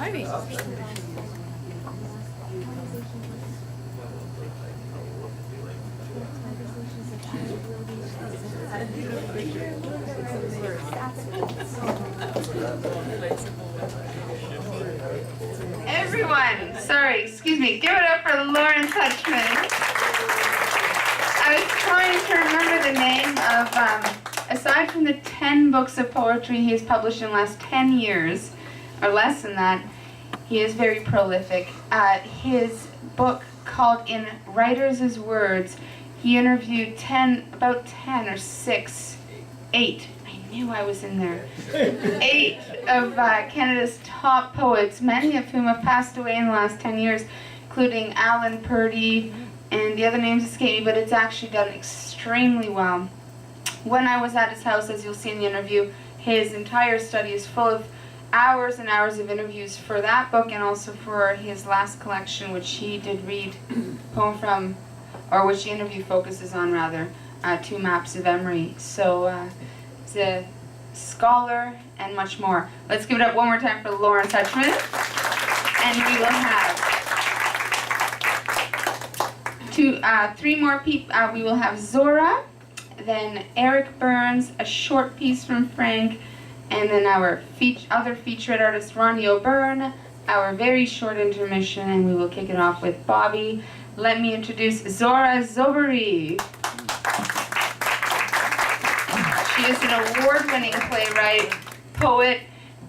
Ivy. Everyone, sorry, excuse me, give it up for Lauren Touchman. I was trying to remember the name of, aside from the 10 books of poetry he has published in the last 10 years, or less than that, he is very prolific. His book called In Writers' Words, he interviewed about 10 or 8. I knew I was in there. 8 of Canada's top poets, many of whom have passed away in the last 10 years, including Alan Purdy, and the other names escape me, but it's actually done extremely well. When I was at his house, as you'll see in the interview, his entire study is full of hours and hours of interviews for that book and also for his last collection, which he did read poem from, or which the interview focuses on rather, 2 Maps of Emery. So he's a scholar and much more. Let's give it up one more time for Lauren Touchman. And we will have 3 more people. We will have Zohra, then Eryk Burns, a short piece from Frank, and then our other featured artist, Ronnie O'Byrne, our very short intermission, and we will kick it off with Bobby. Let me introduce Zohra Zoberi. She is an award-winning playwright, poet,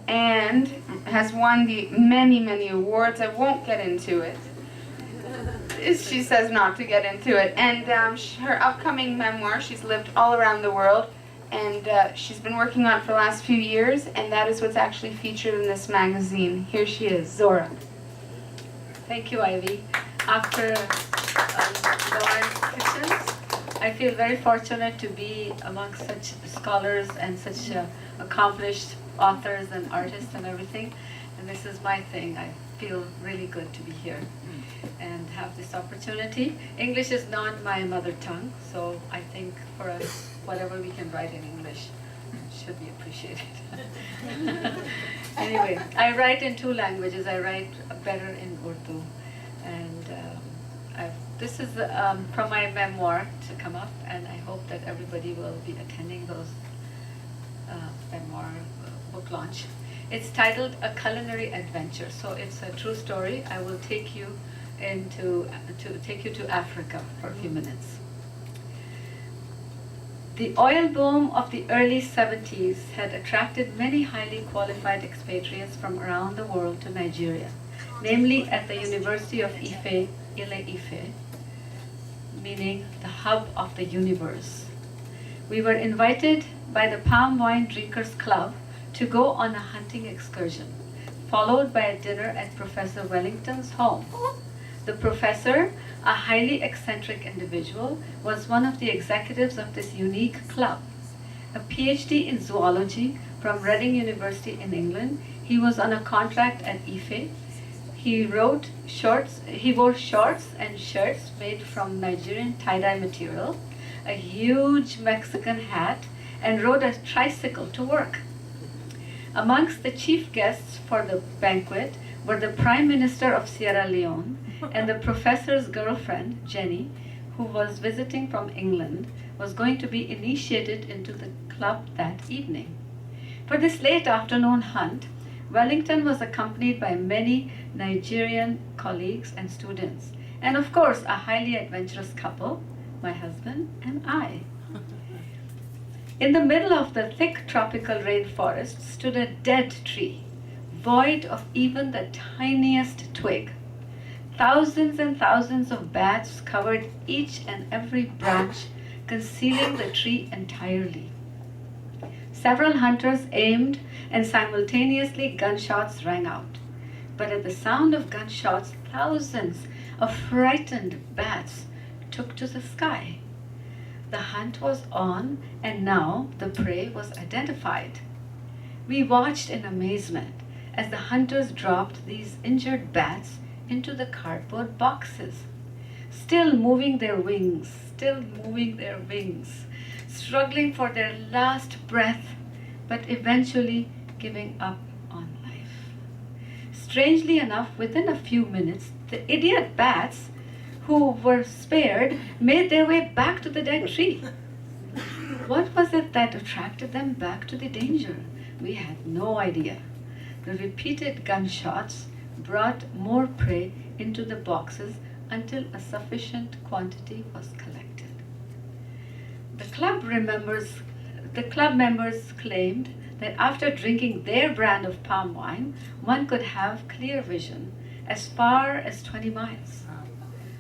and has won the many awards. I won't get into it. She says not to get into it. And her upcoming memoir, she's lived all around the world, and she's been working on it for the last few years, and that is what's actually featured in this magazine. Here she is, Zohra. Thank you, Ivy. After Lauren's kitchens, I feel very fortunate to be amongst such scholars and such accomplished authors and artists and everything. And this is my thing. I feel really good to be here and have this opportunity. English is not my mother tongue, so I think for us, whatever we can write in English should be appreciated. Anyway, I write in 2 languages. I write better in Urdu. And this is from my memoir to come up, and I hope that everybody will be attending those memoir book launch. It's titled A Culinary Adventure, so it's a true story. I will take you to Africa for a few minutes. The oil boom of the early 70s had attracted many highly qualified expatriates from around the world to Nigeria, namely at the University of Ife, Ile-Ife, meaning the hub of the universe. We were invited by the Palm Wine Drinkers Club to go on a hunting excursion, followed by a dinner at Professor Wellington's home. The professor, a highly eccentric individual, was one of the executives of this unique club. A PhD in zoology from Reading University in England, he was on a contract at Ife. He wore shorts and shirts made from Nigerian tie-dye material, a huge Mexican hat, and rode a tricycle to work. Amongst the chief guests for the banquet were the Prime Minister of Sierra Leone and the professor's girlfriend, Jenny, who was visiting from England, was going to be initiated into the club that evening. For this late afternoon hunt, Wellington was accompanied by many Nigerian colleagues and students, and of course a highly adventurous couple, my husband and I. In the middle of the thick tropical rainforest stood a dead tree, void of even the tiniest twig. Thousands and thousands of bats covered each and every branch, concealing the tree entirely. Several hunters aimed, and simultaneously gunshots rang out. But at the sound of gunshots, thousands of frightened bats took to the sky. The hunt was on, and now the prey was identified. We watched in amazement as the hunters dropped these injured bats into the cardboard boxes, still moving their wings, struggling for their last breath, but eventually giving up on life. Strangely enough, within a few minutes, the idiot bats who were spared made their way back to the dead tree. What was it that attracted them back to the danger? We had no idea. The repeated gunshots brought more prey into the boxes until a sufficient quantity was collected. The club members claimed that after drinking their brand of palm wine, one could have clear vision as far as 20 miles.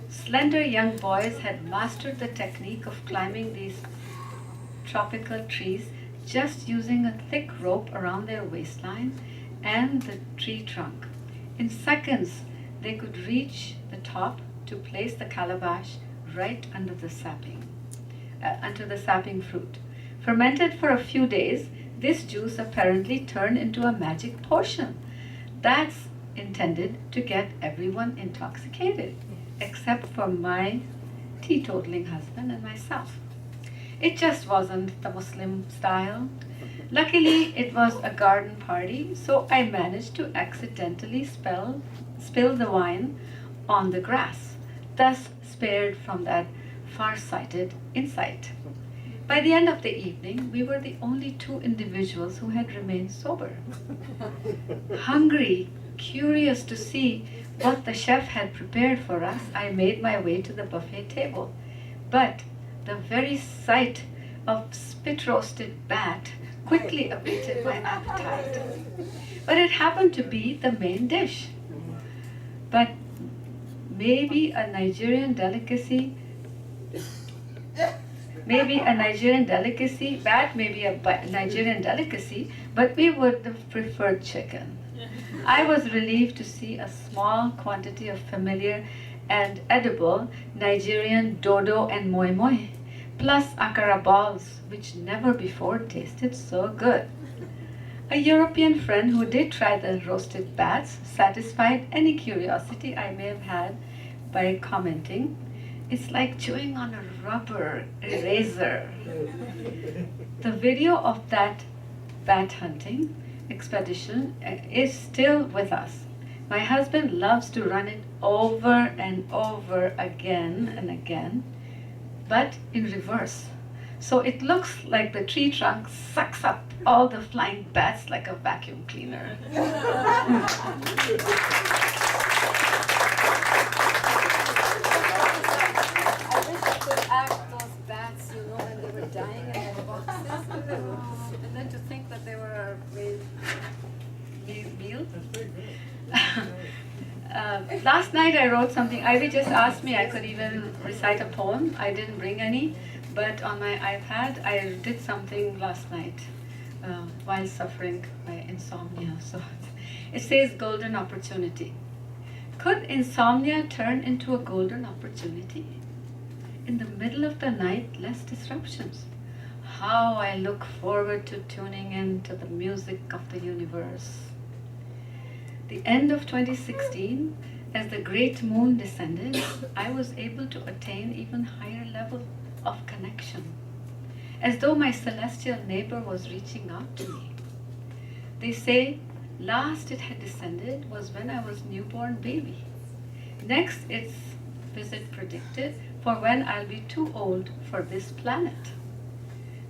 Slender young boys had mastered the technique of climbing these tropical trees just using a thick rope around their waistline and the tree trunk. In seconds, they could reach the top to place the calabash right under the sapping fruit. Fermented for a few days, this juice apparently turned into a magic potion that's intended to get everyone intoxicated, except for my teetotaling husband and myself. It just wasn't the Muslim style. Luckily, it was a garden party, so I managed to accidentally spill the wine on the grass, thus spared from that far-sighted insight. By the end of the evening, we were the only two individuals who had remained sober. Hungry, curious to see what the chef had prepared for us, I made my way to the buffet table. But the very sight of spit-roasted bat quickly abated my appetite. But it happened to be the main dish. But maybe a Nigerian delicacy, but we would have preferred chicken. I was relieved to see a small quantity of familiar and edible Nigerian dodo and moi moi, plus akara balls, which never before tasted so good. A European friend who did try the roasted bats satisfied any curiosity I may have had by commenting, "It's like chewing on a rubber eraser." The video of that bat hunting expedition is still with us. My husband loves to run it over and over again and again, but in reverse. So it looks like the tree trunk sucks up all the flying bats like a vacuum cleaner. I wish I could act those bats, when they were dying in their boxes. And then to think that they were meal. Last night I wrote something. Ivy just asked me I could even recite a poem. I didn't bring any, but on my iPad I did something last night while suffering by insomnia. So it says golden opportunity. Could insomnia turn into a golden opportunity? In the middle of the night, less disruptions. How I look forward to tuning in to the music of the universe. The end of 2016, as the great moon descended, I was able to attain even higher level of connection, as though my celestial neighbor was reaching out to me. They say, last it had descended was when I was newborn baby. Next, its visit predicted for when I'll be too old for this planet.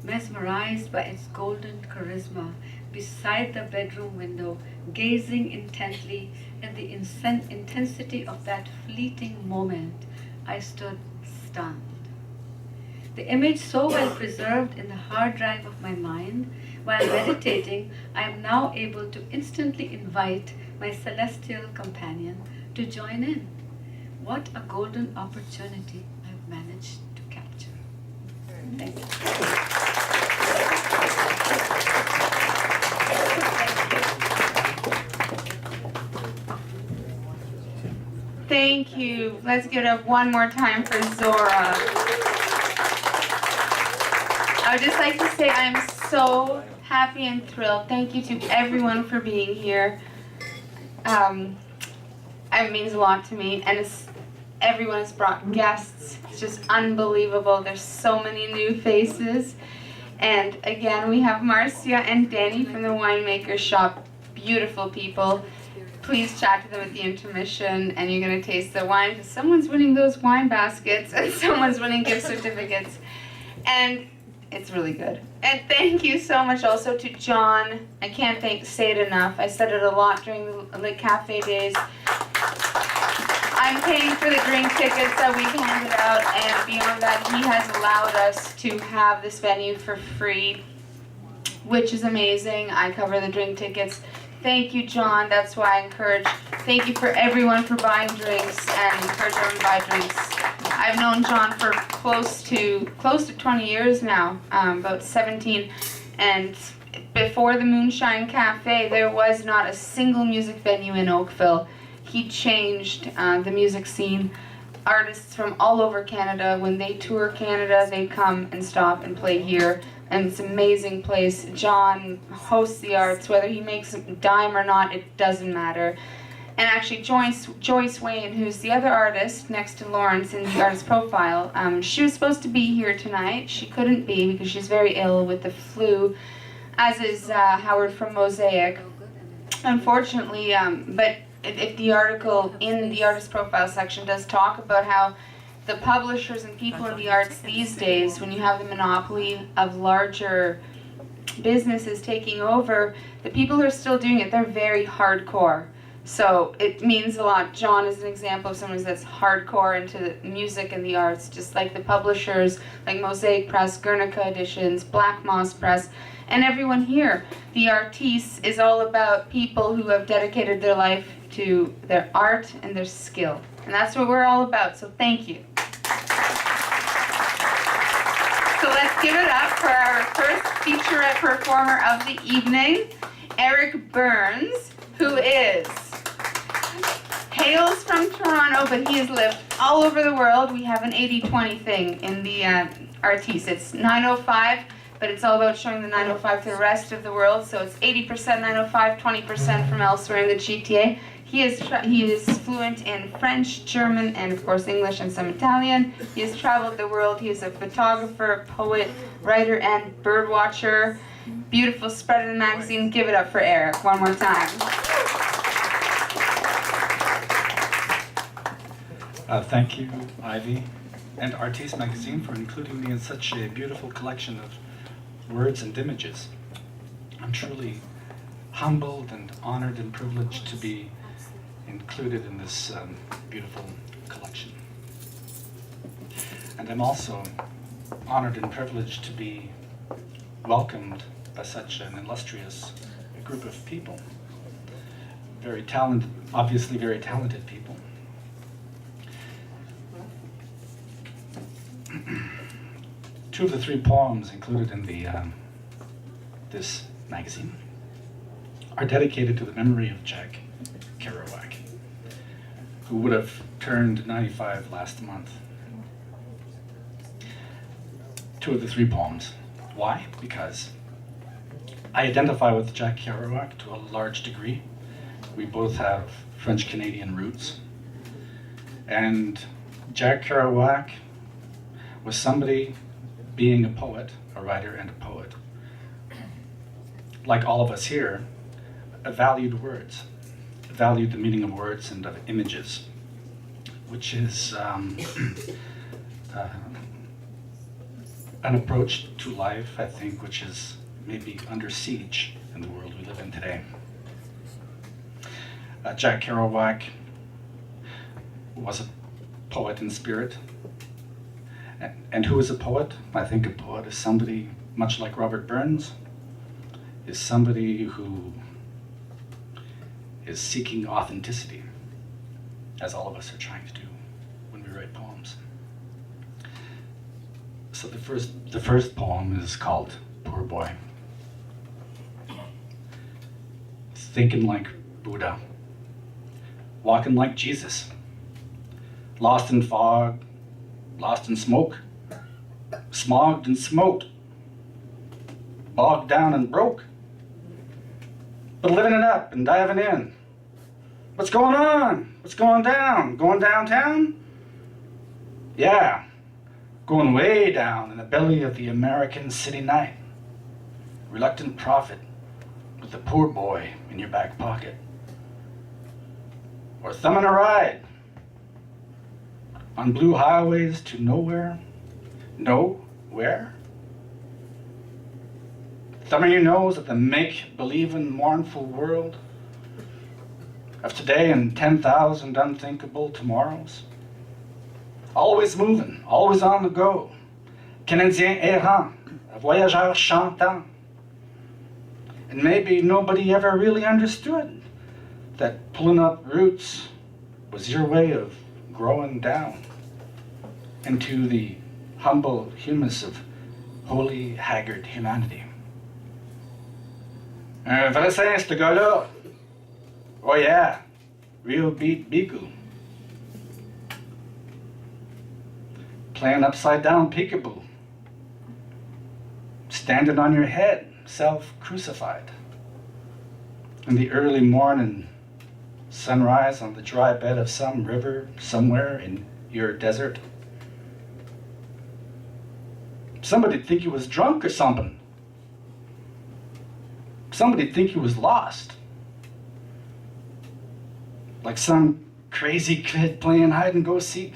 Mesmerized by its golden charisma, beside the bedroom window, gazing intently at the intensity of that fleeting moment, I stood stunned. The image so well preserved in the hard drive of my mind, while meditating, I am now able to instantly invite my celestial companion to join in. What a golden opportunity I've managed to capture. Thank you. Thank you. Let's give it up one more time for Zohra. I would just like to say I'm so happy and thrilled. Thank you to everyone for being here. It means a lot to me, and everyone has brought guests. It's just unbelievable. There's so many new faces. And again, we have Marcia and Danny from the winemaker shop. Beautiful people. please chat to them at the intermission, and you're going to taste the wine, because someone's winning those wine baskets, and someone's winning gift certificates. And it's really good. And thank you so much also to John. I can't say it enough. I said it a lot during the cafe days. I'm paying for the drink tickets that we've handed out, and beyond that, he has allowed us to have this venue for free, which is amazing. I cover the drink tickets. Thank you, John. That's why I encourage. Thank you for everyone for buying drinks, and encourage everyone to buy drinks. I've known John for close to 20 years now, about 17, and before the Moonshine Cafe, there was not a single music venue in Oakville. He changed the music scene. Artists from all over Canada, when they tour Canada, they come and stop and play here. And it's an amazing place. John hosts the arts, whether he makes a dime or not, it doesn't matter. And actually Joyce Wayne, who's the other artist next to Lawrence in the artist profile, she was supposed to be here tonight. She couldn't be because she's very ill with the flu, as is Howard from Mosaic. Unfortunately, but if the article in the artist profile section does talk about how the publishers and people in the arts these days, when you have the monopoly of larger businesses taking over, the people who are still doing it, they're very hardcore. So it means a lot. John is an example of someone that's hardcore into the music and the arts, just like the publishers, like Mosaic Press, Guernica Editions, Black Moss Press, and everyone here. The Artis is all about people who have dedicated their life to their art and their skill. And that's what we're all about, so thank you. So let's give it up for our first featurette performer of the evening, Eryk Burns, who hails from Toronto, but he has lived all over the world. We have an 80-20 thing in the Artis. It's 905, but it's all about showing the 905 to the rest of the world. So it's 80% 905, 20% from elsewhere in the GTA. He is fluent in French, German, and of course English and some Italian. He has traveled the world. He is a photographer, poet, writer, and bird watcher. Beautiful spread in the magazine. Give it up for Eryk one more time. Thank you, Ivy, and Artis magazine for including me in such a beautiful collection of words and images. I'm truly humbled and honored and privileged to be included in this beautiful collection. And I'm also honored and privileged to be welcomed by such an illustrious group of people. Very talented, obviously very talented people. Two of the three poems included in the this magazine are dedicated to the memory of Jack Kerouac, who would have turned 95 last month. Two of the three poems. Why? Because I identify with Jack Kerouac to a large degree. We both have French-Canadian roots. And Jack Kerouac was somebody, being a poet, a writer and a poet, like all of us here, valued words, valued the meaning of words and of images, which is an approach to life, I think, which is maybe under siege in the world we live in today. Jack Kerouac was a poet in spirit. And who is a poet? I think a poet is somebody, much like Robert Burns, is somebody who is seeking authenticity, as all of us are trying to do when we write poems. So the first poem is called Poor Boy. Thinking like Buddha, walking like Jesus, lost in fog, lost in smoke, smogged and smoked, bogged down and broke, but living it up and diving in. What's going on? What's going down? Going downtown? Yeah, going way down in the belly of the American city night. Reluctant prophet with the poor boy in your back pocket. or thumbing a ride on blue highways to nowhere. Nowhere? Thumbing your nose at the make-believin' mournful world of today and 10,000 unthinkable tomorrows. Always moving, always on the go. Canadien errant, a voyageur chantant. And maybe nobody ever really understood that pulling up roots was your way of growing down into the humble humus of holy, haggard humanity. Un vrai saint, ce gars-là. Oh yeah, real beat bigu. Playing upside down peekaboo. Standing on your head, self-crucified. In the early morning sunrise on the dry bed of some river somewhere in your desert. Somebody'd think you was drunk or something. Somebody'd think you was lost. Like some crazy kid playing hide and go seek.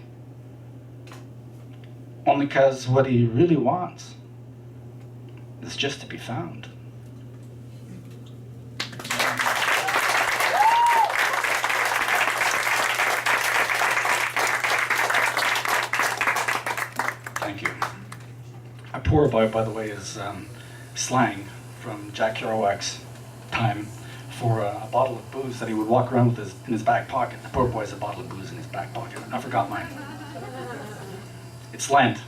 Only 'cause what he really wants is just to be found. Thank you. A poor boy, by the way, is slang from Jack Kerouac's time for a bottle of booze that he would walk around with in his back pocket. The poor boy has a bottle of booze in his back pocket. I forgot mine. It's Lent.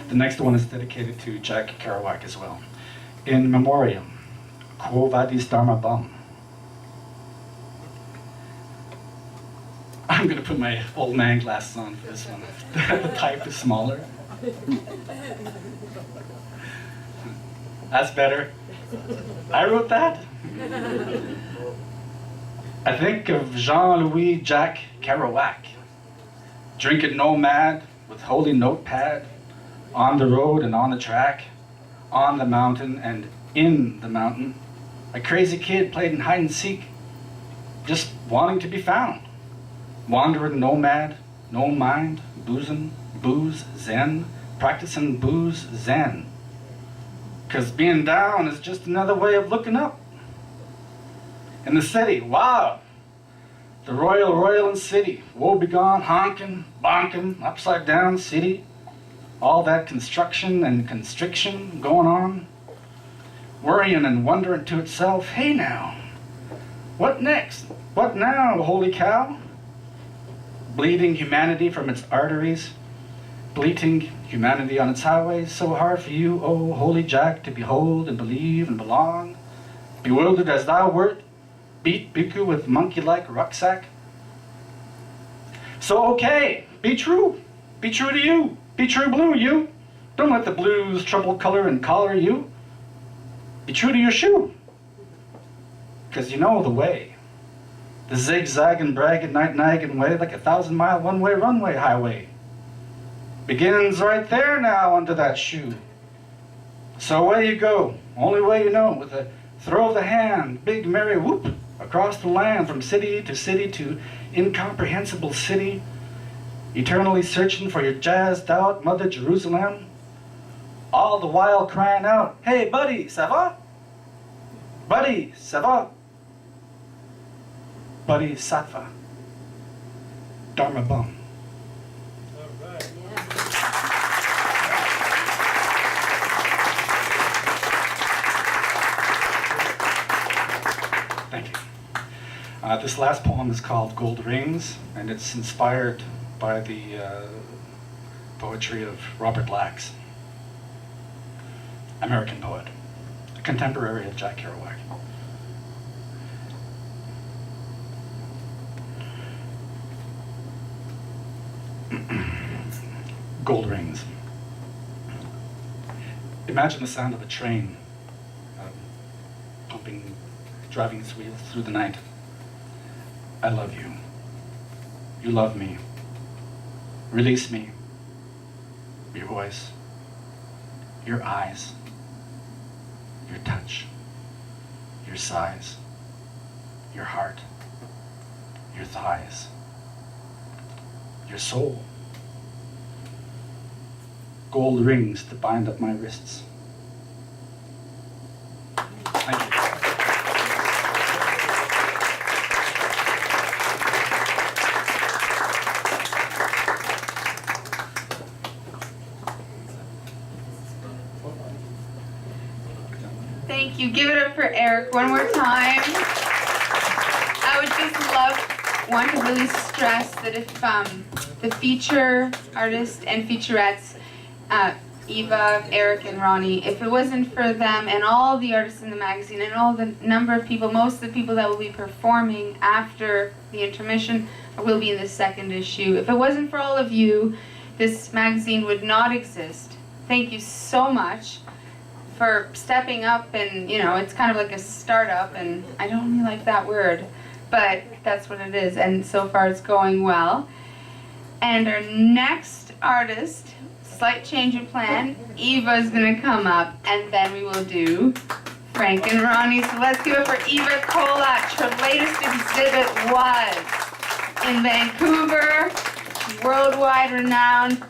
The next one is dedicated to Jack Kerouac as well. In memoriam, Quo vadis Dharma bum. I'm going to put my old man glasses on for this one. The type is smaller. That's better. I wrote that. I think of Jean-Louis Jack Kerouac, drinking nomad with holy notepad, on the road and on the track, on the mountain and in the mountain. A crazy kid playing hide and seek, just wanting to be found. Wandering nomad, no mind, boozing, booze, zen, practicing booze, zen. 'Cause being down is just another way of looking up. In the city, wow, the royal and city, woe begone, honking, bonking, upside down city. All that construction and constriction going on, worrying and wondering to itself, hey now, what next? What now, holy cow? Bleeding humanity from its arteries, bleating humanity on its highways, so hard for you, oh holy Jack, to behold and believe and belong, bewildered as thou wert, beat Biku with monkey-like rucksack. So okay, be true to you, be true blue, you. Don't let the blues trouble color and collar you. Be true to your shoe, 'cause you know the way. The zigzagging, bragging, night-nagging way, like a 1,000-mile one-way runway highway, begins right there now under that shoe. So away you go, only way you know, with a throw of the hand, big merry whoop, across the land from city to incomprehensible city, eternally searching for your jazzed out Mother Jerusalem, all the while crying out, hey buddy, ça va? Buddy, ça va? Buddy, sattva. Dharma bum. Thank you. This last poem is called Gold Rings, and it's inspired by the poetry of Robert Lax, American poet, a contemporary of Jack Kerouac. Gold rings. Imagine the sound of a train pumping, driving its wheels through the night. I love you. You love me. Release me. Your voice. Your eyes. Your touch. Your sighs. your heart, your thighs, your soul. Gold rings to bind up my wrists. Thank you. Thank you. Give it up for Eryk one more time. I would just want to really stress that if the feature artists and featurettes, Eva, Eryk, and Ronnie, if it wasn't for them and all the artists in the magazine and all the number of people, most of the people that will be performing after the intermission will be in the second issue. If it wasn't for all of you, this magazine would not exist. Thank you so much for stepping up, and you know, it's kind of like a startup, and I don't really like that word, but that's what it is, and so far it's going well. And our next artist, slight change of plan, Eva's gonna come up, and then we will do Frank and Ronnie. So let's give it for Eva Kolacz. Her latest exhibit was in Vancouver, worldwide renowned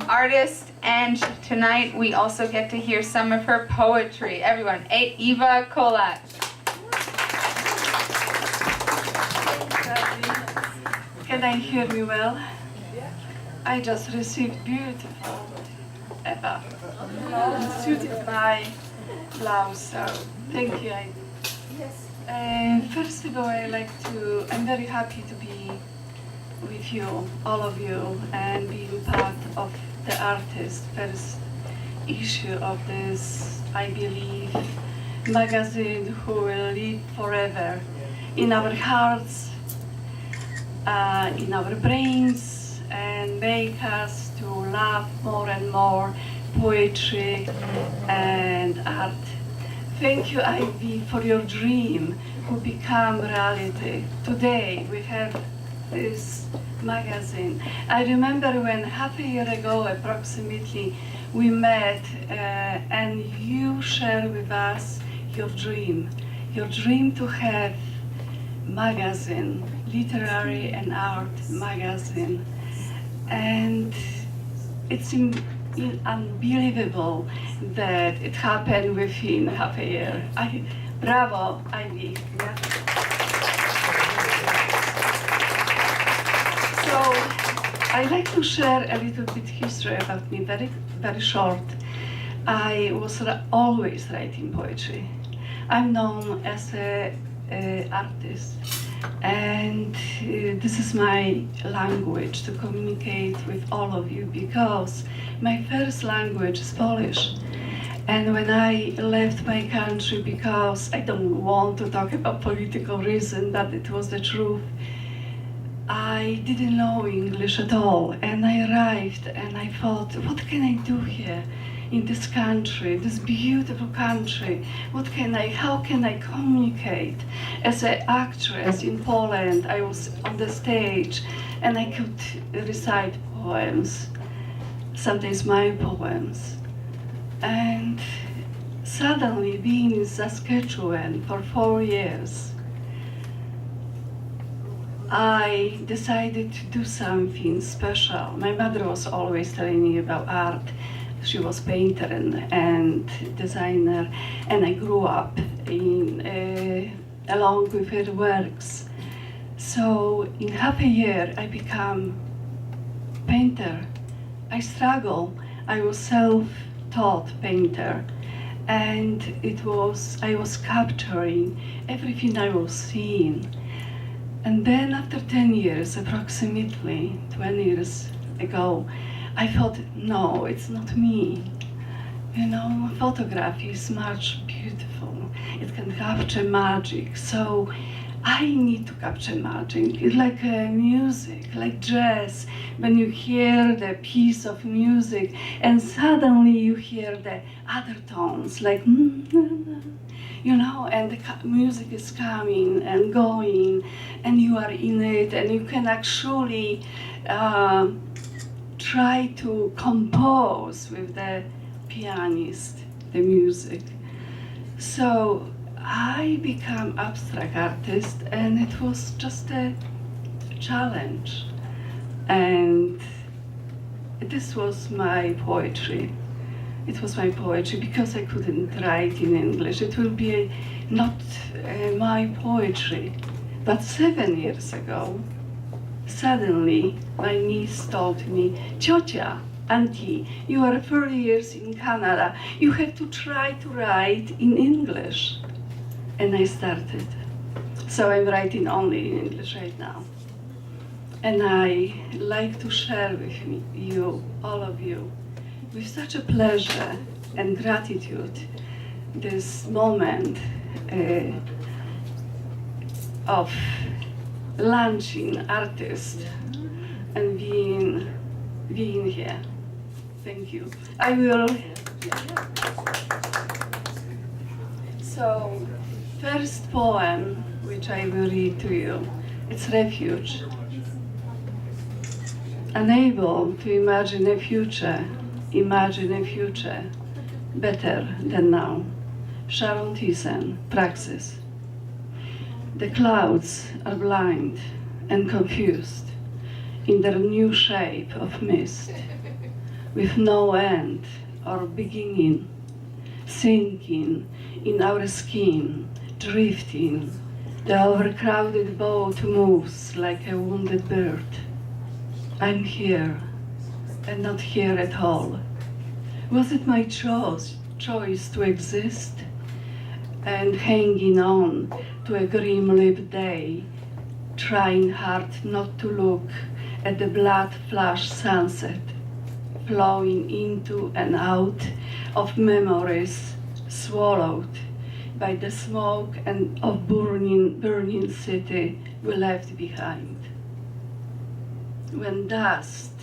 artist, and tonight we also get to hear some of her poetry. Everyone, Eva Kolacz. Can I hear me well? I just received beautiful Eva. Suited my blouse, so thank you. First of all, I'm very happy to be with you, all of you, and being part of the Artist first issue of this, I believe, magazine who will live forever in our hearts, in our brains, and make us to love more and more poetry and art. Thank you, Ivy, for your dream who become reality. Today we have this magazine. I remember when half a year ago approximately we met and you shared with us your dream to have magazine, literary and art magazine. And it's unbelievable that it happened within half a year. Bravo, Ivy. Yeah. So I'd like to share a little bit history about me, very, very short. I was always writing poetry. I'm known as an artist, and this is my language to communicate with all of you, because my first language is Polish. And when I left my country, because I don't want to talk about political reason, but it was the truth, I didn't know English at all. And I arrived and I thought, what can I do here in this country, this beautiful country? How can I communicate? As an actress in Poland, I was on the stage and I could recite poems, sometimes my poems. And suddenly, being in Saskatchewan for 4 years, I decided to do something special. My mother was always telling me about art. She was painter and designer, and I grew up along with her works. So in half a year, I became painter. I struggled. I was self-taught painter, and I was capturing everything I was seeing. And then after 10 years, approximately 20 years ago, I thought, no, it's not me. You know, photography is much beautiful. It can capture magic. So I need to capture magic. It's like music, like jazz. When you hear the piece of music and suddenly you hear the other tones, like, you know, and the music is coming and going, and you are in it, and you can actually try to compose with the pianist the music. So I became abstract artist, and it was just a challenge. And this was my poetry. It was my poetry because I couldn't write in English. It will be not my poetry. But 7 years ago, suddenly my niece told me, Ciocia, Auntie, you are 30 years in Canada. You have to try to write in English. And I started. So I'm writing only in English right now. And I like to share with you, all of you, with such a pleasure and gratitude, this moment of launching artists and being here. Thank you. I will. So, first poem which I will read to you, it's Refuge. Unable to imagine a future better than now. Sharon Thyssen, Praxis. The clouds are blind and confused in their new shape of mist, with no end or beginning, sinking in our skin, drifting. The overcrowded boat moves like a wounded bird. I'm here and not here at all. Was it my choice to exist and hanging on to a grim-lipped day, trying hard not to look at the blood-flushed sunset, flowing into and out of memories swallowed by the smoke and of burning city we left behind. When dust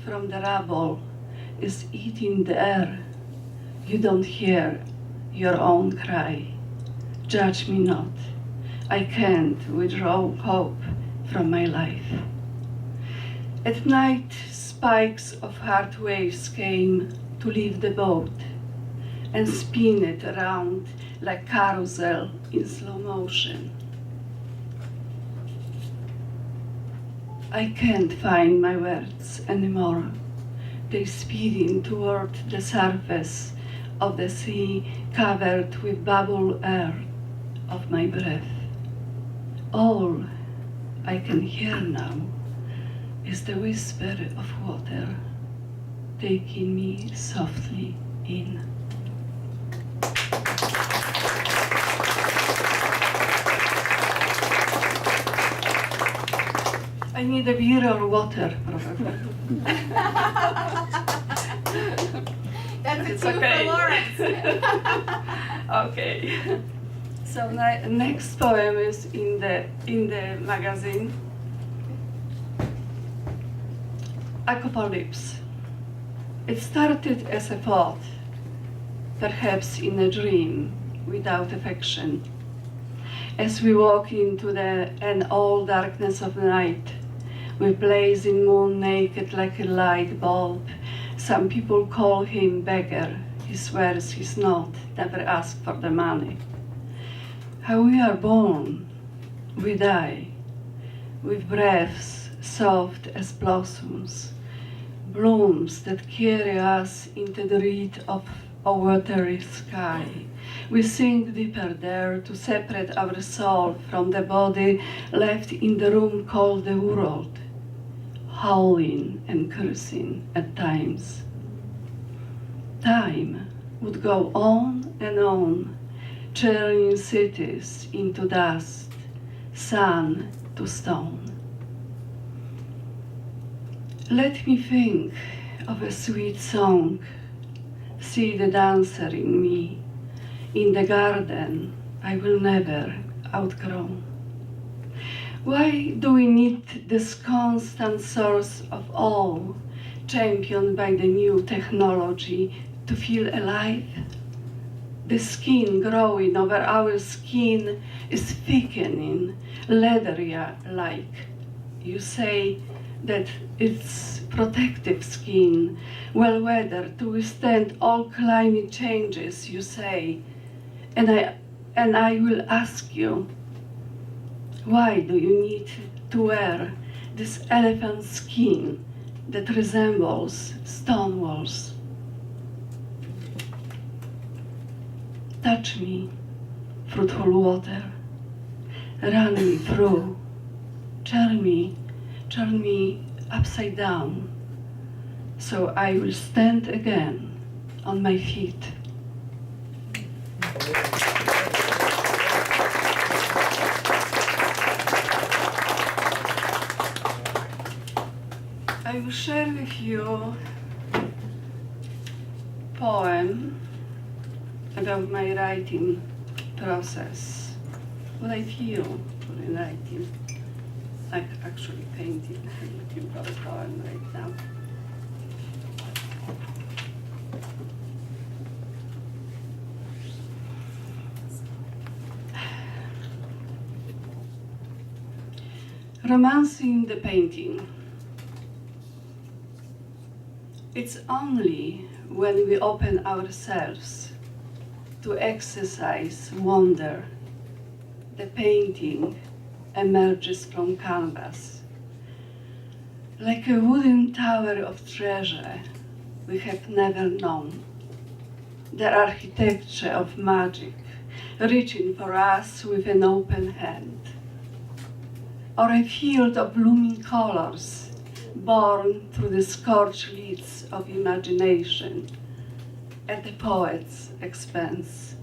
from the rubble is eating the air, you don't hear your own cry. Judge me not. I can't withdraw hope from my life. At night, spikes of hard waves came to leave the boat and spin it around like carousel in slow motion. I can't find my words anymore. They're speeding toward the surface of the sea, covered with bubble air of my breath. All I can hear now is the whisper of water taking me softly in. I need a beer or water, probably. That's a It's two okay. for Lawrence. Okay. So next poem is in the magazine. Apocalypse. It started as a thought, perhaps in a dream without affection. As we walk into an all darkness of night, with blazing moon naked like a light bulb. Some people call him beggar. He swears he's not, never ask for the money. How we are born, we die, with breaths soft as blossoms, blooms that carry us into the reed of a watery sky. We sink deeper there to separate our soul from the body left in the room called the world, howling and cursing at times. Time would go on and on, churning cities into dust, sun to stone. Let me think of a sweet song, see the dancer in me, in the garden I will never outgrow. Why do we need this constant source of all, championed by the new technology, to feel alive? The skin growing over our skin is thickening, leathery-like. You say that it's protective skin, well-weathered to withstand all climate changes, you say. And And I will ask you, why do you need to wear this elephant skin that resembles stone walls? Touch me, fruitful water, run me through, turn me upside down, so I will stand again on my feet. I will share with you a poem about my writing process, what I feel when writing. I'm actually painting, I'm looking for a poem right now. Romancing the painting. It's only when we open ourselves to exercise wonder, the painting emerges from canvas. Like a wooden tower of treasure we have never known, the architecture of magic reaching for us with an open hand, or a field of blooming colors born through the scorched lids of imagination at the poet's expense.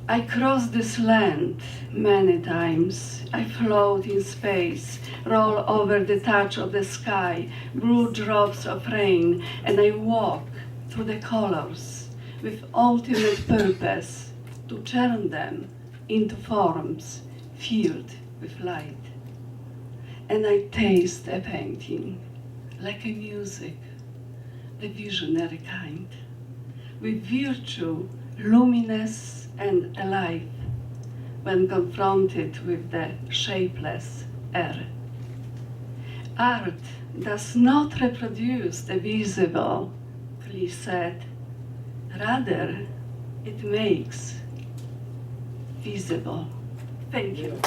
I cross this land many times. I float in space, roll over the touch of the sky, blue drops of rain, and I walk through the colors with ultimate purpose to turn them into forms filled with light. And I taste a painting like a music, the visionary kind, with virtue luminous and alive when confronted with the shapeless air. Art does not reproduce the visible, said. Rather, it makes visible. Thank you.